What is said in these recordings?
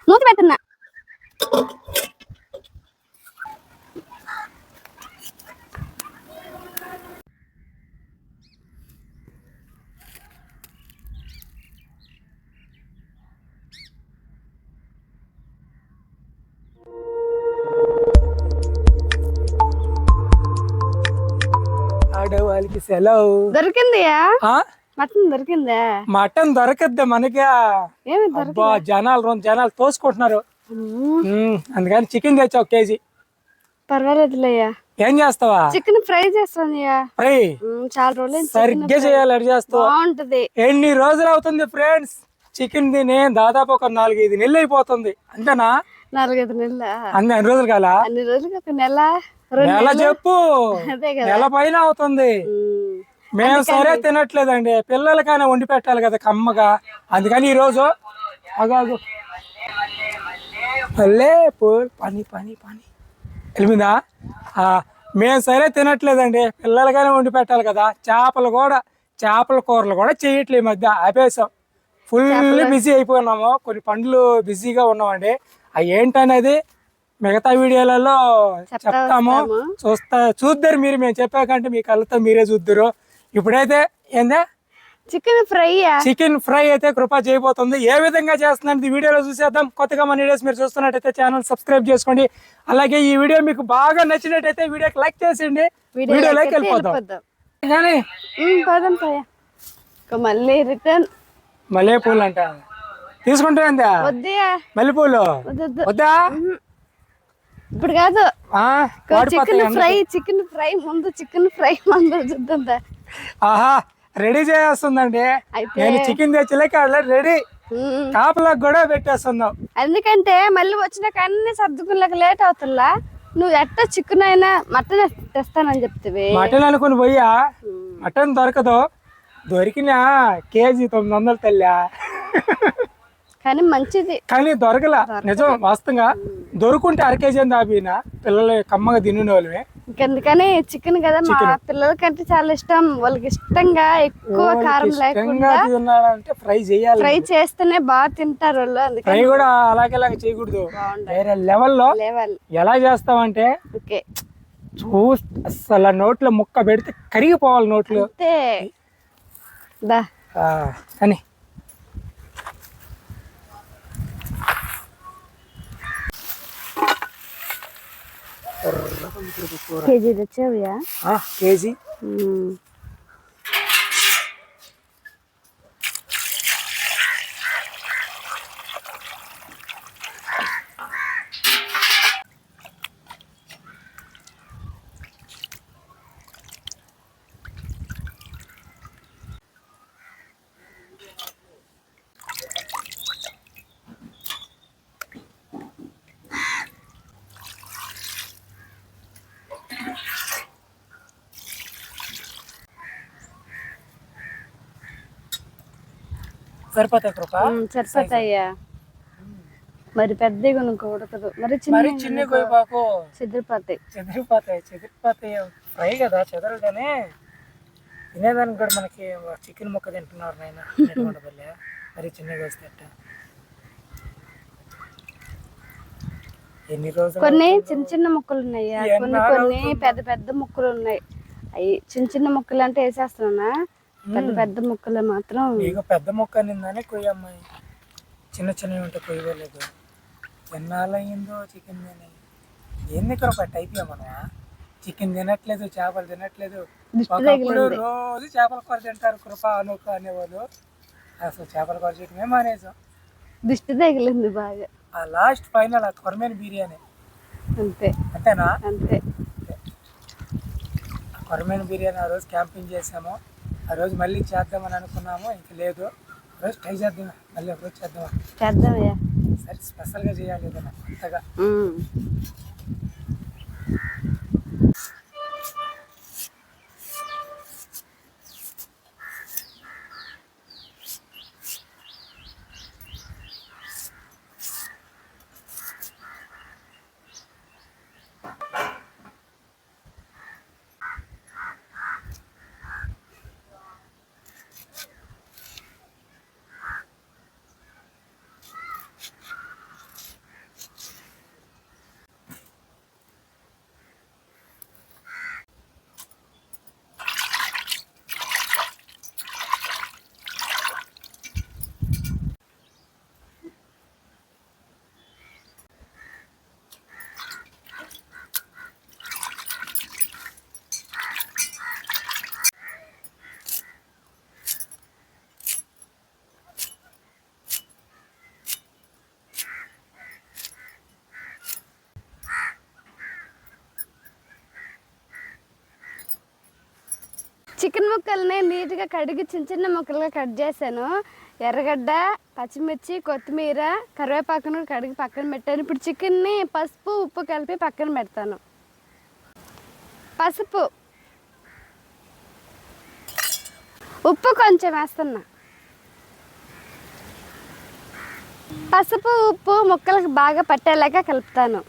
మూత పెడుతున్నా. ఆడవాళ్ళకి సెలవు దొరికింది. మటన్ దొరికిందా? మటన్ దొరకద్దా మనకి. అబ్బా జనాలు 2 జనాలు తోసుకుంటున్నారు, అందుకని చికెన్ తెచ్చా 1 కేజీ. పర్వాలేదులేయ్యా. ఏం చేస్తావా? చికెన్ ఫ్రై చేస్తాను. ఫ్రై చాలా రోజులు సరిగ్గా చేయాలి. అది చేస్తావు బాగుంటది. ఎన్ని రోజులు అవుతుంది ఫ్రెండ్స్ చికెన్ తిని? దాదాపు ఒక 4-5 నెలలు అయిపోతుంది. అంతేనా? 4-5 నెలల. అన్ని రోజులు కాలా? అన్ని రోజులకి ఒక నెల చెప్పు. నెల పైన అవుతుంది. మేము సరే తినట్లేదండి, పిల్లలకైనా వండి పెట్టాలి కదా కమ్మగా. అందుకని ఈరోజు అగాగు పని పని పని వెళ్ళిందా. మేము సరే తినట్లేదండి, పిల్లలకైనా వండి పెట్టాలి కదా. చేపల కూరలు కూడా చేయట్లేదు. ఈ మధ్య ఆపేసాం. Full busy అయిపోయినాము. కొన్ని పనులు బిజీగా ఉన్నామండి. అవి ఏంటనేది మిగతా వీడియోలలో చెప్తాము. చూద్దరు మీరు. మేము చెప్పాకంటే మీ కళ్ళతో మీరే చూద్దరు. ఇప్పుడైతే ఏందే చికెన్ ఫ్రై అయితే కృప చేయబోతుంది. ఏ విధంగా చేస్తుందంటే వీడియోలో చూసేద్దాం. కొత్తగా మన వీడియోస్ మీరు చూస్తున్నట్టయితే ఛానల్ సబ్స్క్రైబ్ చేసుకోండి. అలాగే ఈ వీడియో మీకు బాగా నచ్చినట్టయితే వీడియోకి లైక్ చేసేయండి. వీడియోలోకి వెళ్ళిపోదాం. మళ్ళీ రిటర్న్ మల్లెపూలు అంట తీసుకుంటా. మల్లెపూలు వద్దా? ఇప్పుడు కాదు. చికెన్ ఫ్రై ముందు చూద్దాం. ఆహా రెడీ చేస్తుందండి. నేను చికెన్ తెచ్చలేక రెడీ కాపలకు కూడా పెట్టేస్తున్నాం. ఎందుకంటే మళ్ళీ వచ్చినాక అన్ని సర్దుకున్నాక లేట్ అవుతుందా. నువ్వు ఎట్ట చికెన్ అయినా మటన్ తెస్తానని చెప్తావి. మటన్ అనుకుని పోయా, మటన్ దొరకదు. దొరికినా కేజీ 900 తల్లా. కానీ మంచిది, కానీ దొరకలా. నిజం వాస్తవంగా దొరుకుంటే 1/2 కేజీ దాపినా పిల్లలు కమ్మగా తినే వాళ్ళమే. అందుకని చికెన్ కదా మా పిల్లలకంటే చాలా ఇష్టం. వాళ్ళకి ఇష్టంగా ఎక్కువ కారం లేకుండా ఫ్రై చేయాలి. ఫ్రై చేస్తేనే బాగా తింటారు వాళ్ళు. ఫ్రై కూడా అలాగే చేయకూడదు, వేరే లెవెల్లో. ఎలా చేస్తామంటే అసలు నోట్లో ముక్క పెడితే కరిగిపోవాలి నోట్లో. అని కేజీ తెచ్చావుయా? కేజీ. సరిపోతాయి కృప? సరిపోతాయ్యా. మరి పెద్దగా కొనుక్కోకూడదు, మరి చిన్న కొయ్యబాకు. చెదిరిపోతాయి. ఫ్రై కదా చెదరగానే తినేదానికి కూడా. మనకి చికెన్ ముక్క తింటున్నారు నాయన. మరి చిన్నగా వస్తే ఎన్ని రోజులు? కొన్ని చిన్న ముక్కలు ఉన్నాయి, కొన్ని పెద్ద ముక్కలు ఉన్నాయి. అవి చిన్న ముక్కలు అంటే వేసేస్తున్నా. పెద్ద ముక్కలు మాత్రం ఇక పెద్ద ముక్క నిందని కొయ్యమ్మాయి. చిన్నవి ఉంటే కొయ్యలేదు. ఎన్నాళ్ళయిందో చికెన్ తిని. ఏంది ఇక్కడ టైప్ మనమా? చికెన్ తినట్లేదు, చేపలు తినట్లేదు. ఒకప్పుడు రోజు చేపల కూర తింటారు కృప అనుక అనేవాళ్ళు. అసలు చేపల కూర చేయటమే మానేసాం. దిష్టి తగిలింది బాగా. ఆ లాస్ట్ ఫైనల్ ఆ కొరమేను బిర్యానీ. అంతేనా? అంతే. కొరమేను బిర్యానీ ఆ రోజు క్యాంపింగ్ చేసాము. ఆ రోజు మళ్ళీ చేద్దామని అనుకున్నాము, ఇంక లేదు. రోజు ట్రై చేద్దామా, మళ్ళీ ఒక రోజు చేద్దామయ్యా. సరే స్పెషల్గా చేయాలి ఏదైనా కొత్తగా. చికెన్ ముక్కల్ని నీట్గా కడిగి చిన్న చిన్న ముక్కలుగా కట్ చేశాను. ఎర్రగడ్డ, పచ్చిమిర్చి, కొత్తిమీర, కరివేపాకును కడిగి పక్కన పెట్టాను. ఇప్పుడు చికెన్ని పసుపు, ఉప్పు కలిపి పక్కన పెడతాను. పసుపు, ఉప్పు కొంచెం వేస్తున్నా. పసుపు, ఉప్పు ముక్కలకు బాగా పట్టేలాగా కలుపుతాను.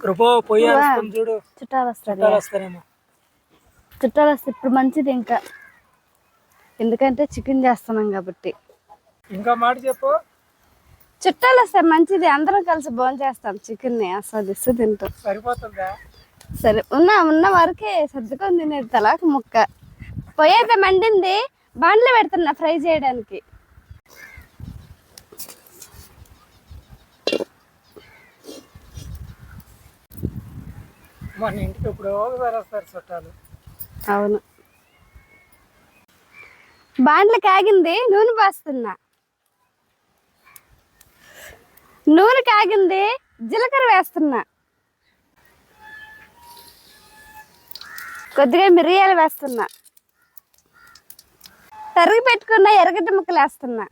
కృప పొయ్యి వేస్తుంది చూడు. చుట్టాలు వస్తారు. చుట్టాలు వస్తే ఇప్పుడు మంచిది ఇంకా, ఎందుకంటే చికెన్ చేస్తున్నాం కాబట్టి. ఇంకా మాట చెప్పు. చుట్టాలు వస్తే మంచిది, అందరం కలిసి భోజనం చేస్తాం. చికెన్ని ఆస్వాదిస్తూ తింటాం. సరిపోతుందా? సరే, ఉన్న వరకే సర్దుకొని తినేది తలాకు ముక్క. పొయ్యి అయితే మండింది, బాండ్లో పెడుతున్నా ఫ్రై చేయడానికి. మన ఇంటికి ఇప్పుడు వస్తారు చుట్టాలు. అవును, బాండ్లు కాగింది, నూనె పోస్తున్నా. నూనె కాగింది, జీలకర్ర వేస్తున్నా. కొద్దిగా మిరియాలు వేస్తున్నా. తరిగి పెట్టుకున్న ఎర్రగడ్డ ముక్కలు వేస్తున్నా.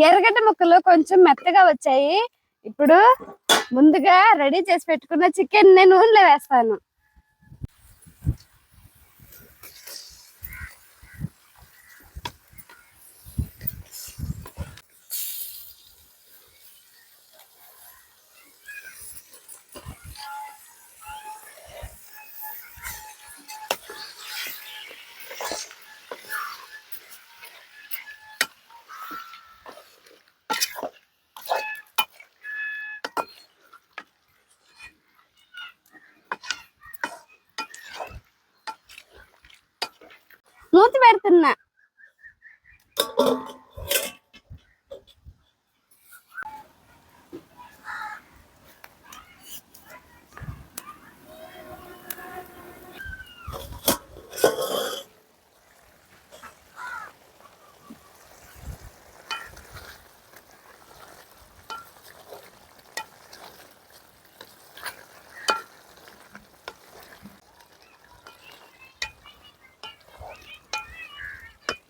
ఎర్రగడ్డ ముక్కలు కొంచెం మెత్తగా వచ్చాయి. ఇప్పుడు ముందుగా రెడీ చేసి పెట్టుకున్న చికెన్ ని నూనెలో వేస్తాను. మూత పెడుతున్నా.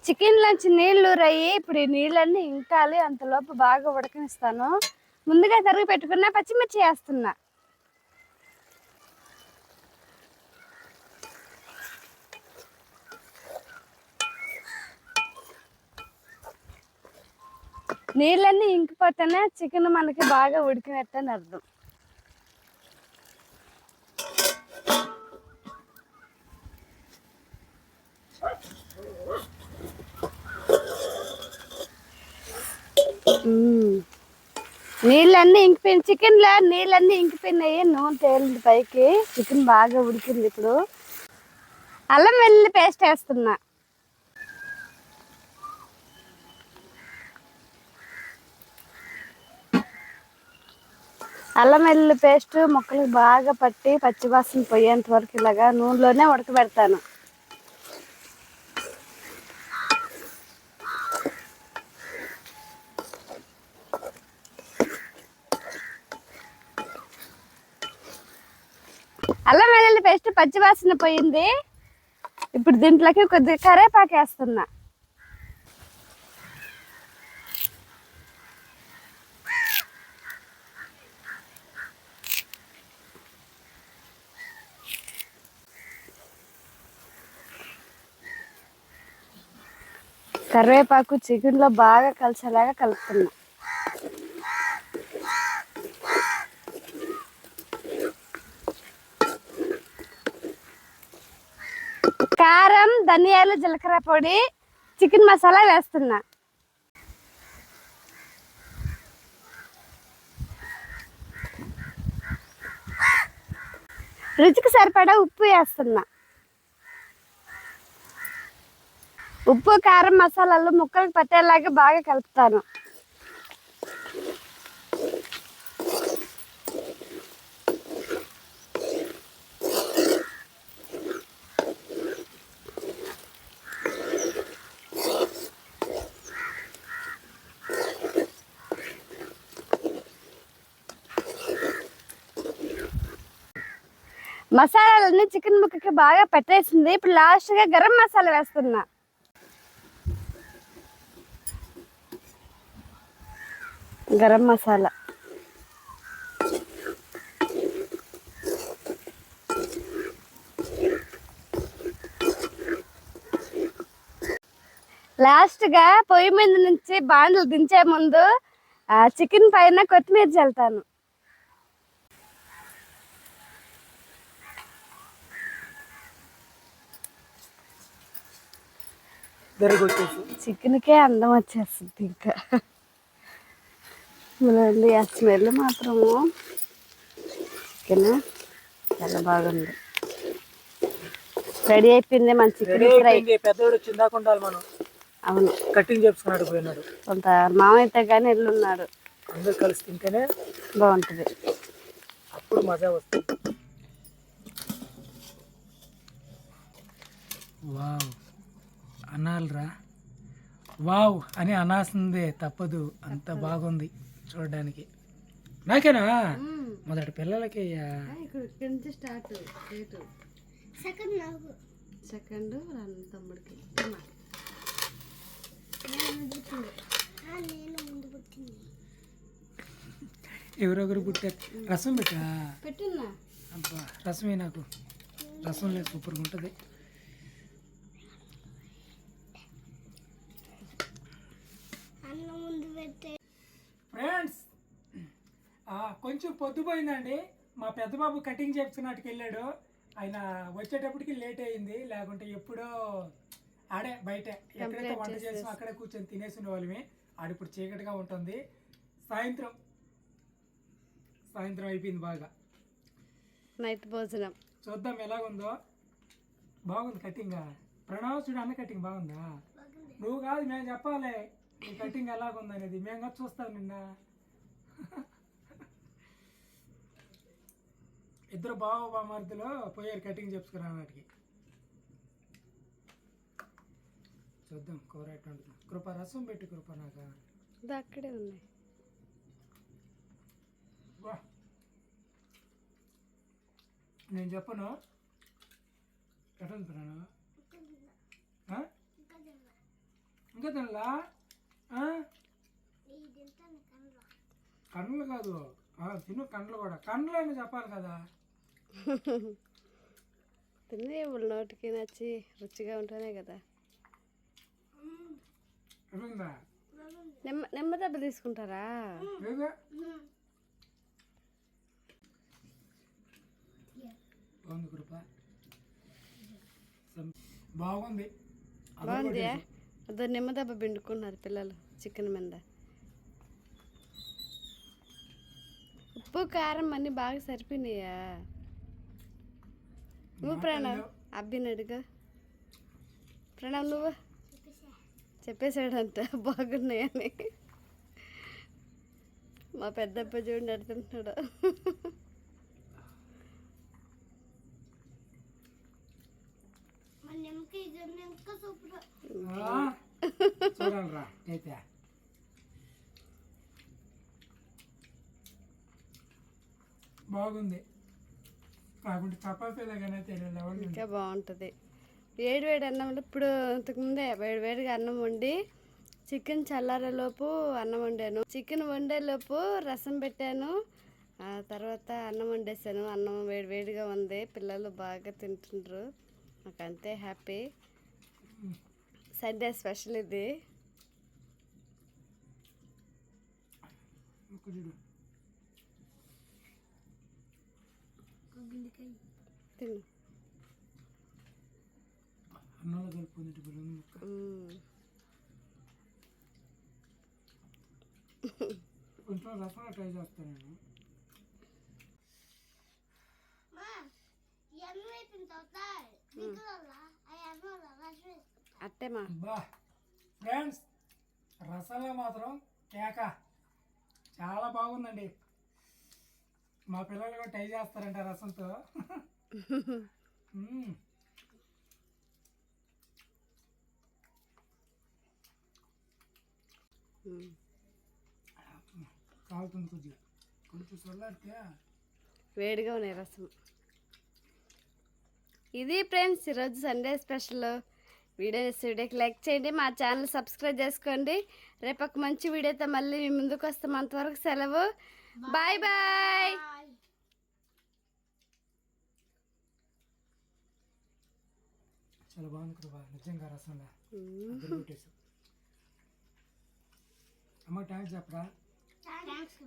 చికెన్ లోంచి నీళ్లు రయ్యి. ఇప్పుడు ఈ నీళ్ళన్నీ ఇంకాలి, అంతలోపు బాగా ఉడకనిస్తాను. ముందుగా తరిగి పెట్టుకున్న పచ్చిమిర్చి వేస్తున్నా. నీళ్ళన్నీ ఇంకిపోతేనే చికెన్ మనకి బాగా ఉడికినట్టని అర్థం. నీళ్ళన్నీ ఇంకిపోయిన చికెన్లో నీళ్ళన్నీ ఇంకిపోయినాయి, నూనె తేలింది పైకి. చికెన్ బాగా ఉడికింది. ఇప్పుడు అల్లం వెల్లుల్లి పేస్ట్ వేస్తున్నా. అల్లం వెల్లుల్లి పేస్ట్ ముక్కలకు బాగా పట్టి పచ్చివాసన పోయేంత వరకు ఇలాగా నూనెలోనే ఉడకబెడతాను. అల్లం వెల్లుల్లి పేస్ట్ పచ్చివాసన పోయింది. ఇప్పుడు దీంట్లోకి కొద్దిగా కరివేపాకు వేస్తున్నా. కరివేపాకు చికెన్లో బాగా కలిసేలాగా కలుపుతున్నా. కారం, ధనియాలు, జీలకర్ర పొడి, చికెన్ మసాలా వేస్తున్నా. రుచికి సరిపడా ఉప్పు వేస్తున్నా. ఉప్పు, కారం, మసాలాలు ముక్కలకు పట్టేలాగా బాగా కలుపుతాను. మసాలాలన్నీ చికెన్ ముక్కకి బాగా పెట్టేసింది. ఇప్పుడు లాస్ట్గా గరం మసాలా వేస్తున్నా. గరం మసాలా లాస్ట్గా పొయ్యి మీద నుంచి బాండ్లు దించే ముందు చికెన్ పైన కొత్తిమీర చల్లుతాను. చికెన్కే అందం వచ్చేస్తుంది. ఇంకా చూడండి ఆ స్మెల్ మాత్రము చికెన్ చాలా బాగుంది. రెడీ అయిపోయింది మన చికెన్ ఫ్రై. పెద్దోడు వచ్చిందాక ఉండాలి మనం. అవును, కటింగ్ చేసుకున్నాడు పోయినాడు. కొంత మామైతే కానీ ఎల్లున్నాడు. అందరు కలిసి తింటేనే బాగుంటుంది, అప్పుడు మజా వస్తుంది. వావ్ అనాలిరా, వావ్ అని అనాల్సిందే తప్పదు. అంత బాగుంది చూడడానికి. నాకేనా మొదటి పిల్లలకి స్టార్ట్ సెకండ్ తమ్ముడికి. ఎవరొకరు పుట్టారు. రసం పెట్టినా అబ్బా, రసమే నాకు. రసం లేదు, సూపర్గా ఉంటుంది. ఫ్రెండ్స్ కొంచెం పొద్దుపోయిందండి. మా పెద్ద బాబు కటింగ్ చేసుకున్నట్టుకు వెళ్ళాడు. ఆయన వచ్చేటప్పటికి లేట్ అయింది. లేకుంటే ఎప్పుడో ఆడే బయట ఎక్కడైతే వంట చేసాం అక్కడే కూర్చొని తినేసిన వాళ్ళమే. ఆడిప్పుడు చీకటిగా ఉంటుంది. సాయంత్రం అయిపోయింది బాగా. నైట్ భోజనం చూద్దాం ఎలాగుందో. బాగుంది కటింగ్. ప్రణవ్ చూడు, అన్న కటింగ్ బాగుందా? నువ్వు కాదు, మేము చెప్పాలి ఈ కటింగ్ ఎలాగుందనేది. మేము కాదు చూస్తాం నిన్న. ఇద్దరు బామర్దులో పోయారు కటింగ్ చెప్పుకురా నాటికి. చూద్దాం కూర ఎట్లా ఉంటుంది. కృప రసం పెట్టి కృప నాకు అక్కడే ఉన్నాయి. నేను చెప్పను ఎట్లా తిన్నాను. ఇంకా తినలా? కండ్లు కాదు, తిను కండ్లు కూడా. కండ్లు అని చెప్పాలి కదా. తిని నోటికి నచ్చి రుచిగా ఉంటేనే కదా. నిమ్మ దెబ్బ తీసుకుంటారా? బాగుంది కృప, బాగుంది. బాగుంది. అదో నిమ్మ దెబ్బ పిండుకున్నారు పిల్లలు చికెన్ మీద. ఉప్పు కారం అన్నీ బాగా సరిపోయినాయా? నువ్వు ప్రణవ్ అబ్బిని అడుగు. ప్రణవ్ నువ్వు చెప్పేశాడంట బాగున్నాయని. మా పెద్ద అబ్బాయి చూడండి అడుగుతున్నాడు. బాగుంది. కాకుంటే చపాతీలాగానైతే ఇంకా బాగుంటుంది. వేడి అన్నంలో ఇప్పుడు ఇంతకుముందే వేడిగా అన్నం వండి చికెన్ చల్లారేలోపు అన్నం వండాను. చికెన్ వండేలోపు రసం పెట్టాను. తర్వాత అన్నం వండేసాను. అన్నం వేడిగా ఉంది. పిల్లలు బాగా తింటుండ్రు. నాకు అంతే హ్యాపీ. సండే స్పెషల్ ఇది. తిను. అన్నంలో కలుపుకుంది బలం ముక్క. కొంచెం రసంలో ట్రై చేస్తాను నేను. అట్టేమా బా ఫ్రెండ్స్, రసంలో మాత్రం కేక చాలా బాగుందండి. మా పిల్లలు కూడా ట్రై చేస్తారంట రసంతో. కాలుతుంది కొద్దిగా, కొంచెం చల్లారితే వేడిగా ఉన్నాయి రసం. ఇది ఫ్రెండ్స్ ఈరోజు సండే స్పెషల్. వీడియోకి లైక్ చేయండి, మా ఛానల్ సబ్స్క్రైబ్ చేసుకోండి. రేపు ఒక మంచి వీడియోతో మళ్ళీ మీ ముందుకు వస్తాం. అంతవరకు సెలవు. Bye bye. చాలా బాగుంది కృప, నిజంగా రసంగా. అమ్మ థ్యాంక్స్ చెప్పరా. థ్యాంక్స్.